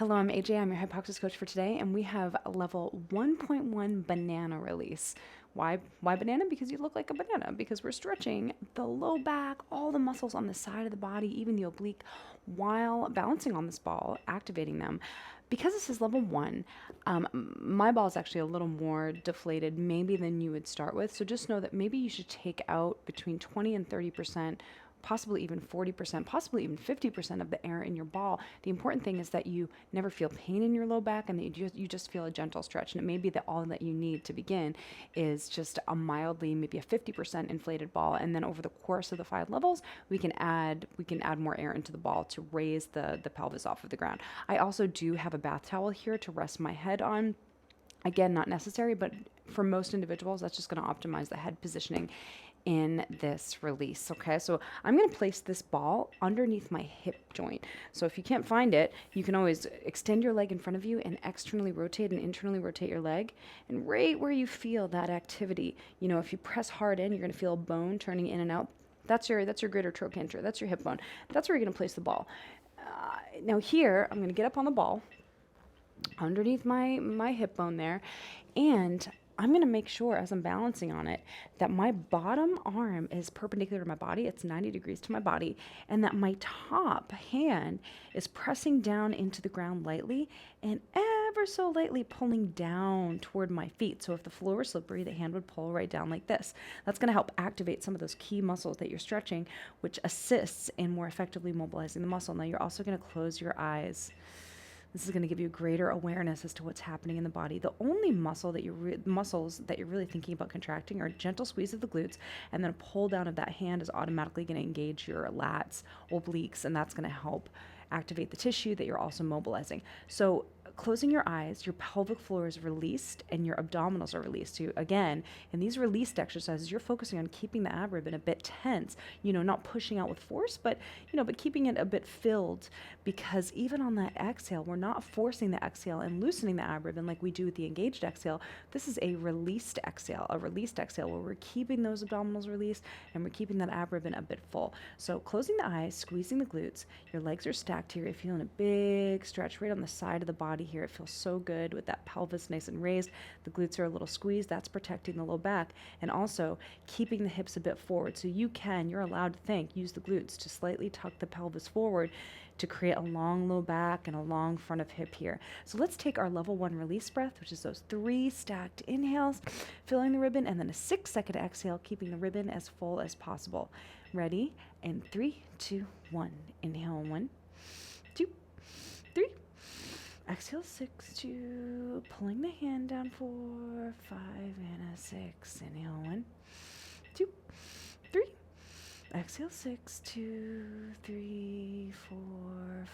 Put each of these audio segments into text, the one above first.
Hello, I'm AJ. I'm your HYPOXiX coach for today, and we have a level 1.1 banana release. Why banana? Because you look like a banana, because we're stretching the low back, all the muscles on the side of the body, even the oblique, while balancing on this ball, activating them. Because this is level 1, my ball is actually a little more deflated maybe than you would start with, so just know that maybe you should take out between 20 and 30%, possibly even 40%, possibly even 50% of the air in your ball. The important thing is that you never feel pain in your low back and that you just feel a gentle stretch. And it may be that all that you need to begin is just a mildly, maybe a 50% inflated ball. And then over the course of the 5 levels, we can add more air into the ball to raise the pelvis off of the ground. I also do have a bath towel here to rest my head on. Again, not necessary, but for most individuals, that's just going to optimize the head positioning in this release. Okay, so I'm going to place this ball underneath my hip joint. So if you can't find it, you can always extend your leg in front of you and externally rotate and internally rotate your leg. And right where you feel that activity, you know, if you press hard in, you're going to feel a bone turning in and out. That's your greater trochanter. That's your hip bone. That's where you're going to place the ball. Now here, I'm going to get up on the ball underneath my hip bone there, and I'm going to make sure as I'm balancing on it that my bottom arm is perpendicular to my body. It's 90 degrees to my body, and that my top hand is pressing down into the ground lightly and ever so lightly pulling down toward my feet. So if the floor were slippery, the hand would pull right down like this. That's going to help activate some of those key muscles that you're stretching, which assists in more effectively mobilizing the muscle. Now you're also going to close your eyes. This is going to give you greater awareness as to what's happening in the body. The only muscles that you're really thinking about contracting are a gentle squeeze of the glutes, and then a pull down of that hand is automatically going to engage your lats, obliques, and that's going to help activate the tissue that you're also mobilizing. So closing your eyes, your pelvic floor is released and your abdominals are released. So again, in these released exercises, you're focusing on keeping the ab ribbon a bit tense, not pushing out with force, but keeping it a bit filled, because even on that exhale, we're not forcing the exhale and loosening the ab ribbon like we do with the engaged exhale. This is a released exhale where we're keeping those abdominals released and we're keeping that ab ribbon a bit full. So closing the eyes, squeezing the glutes, your legs are stacked here. You're feeling a big stretch right on the side of the body here. It feels so good with that pelvis nice and raised. The glutes are a little squeezed. That's protecting the low back and also keeping the hips a bit forward. So you're allowed to use the glutes to slightly tuck the pelvis forward to create a long low back and a long front of hip here. So let's take our level 1 release breath, which is those 3 stacked inhales, filling the ribbon, and then a 6-second exhale, keeping the ribbon as full as possible. Ready? And 3, 2, 1. Inhale, 1, 2, 3. Exhale, 6, 2. Pulling the hand down, 4, 5, and a 6. Inhale, 1, 2, 3. Exhale, 6, 2, 3, 4,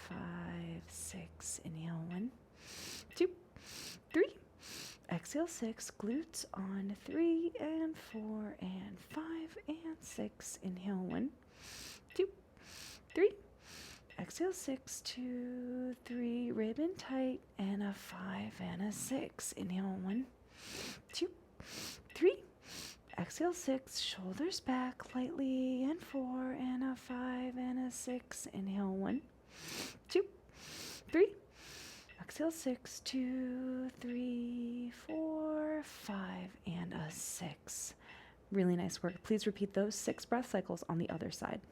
5, 6. Inhale, 1, 2, 3. Exhale, 6. Glutes on 3 and 4 and 5 and 6. Inhale, 1, 2, 3. Exhale, 6, 2, 3, ribbon tight, and a 5 and a 6. Inhale, 1, 2, 3. Exhale, 6, shoulders back lightly, and 4 and a 5 and a 6. Inhale, 1, 2, 3. Exhale, 6, 2, 3, 4, 5, and a 6. Really nice work. Please repeat those 6 breath cycles on the other side.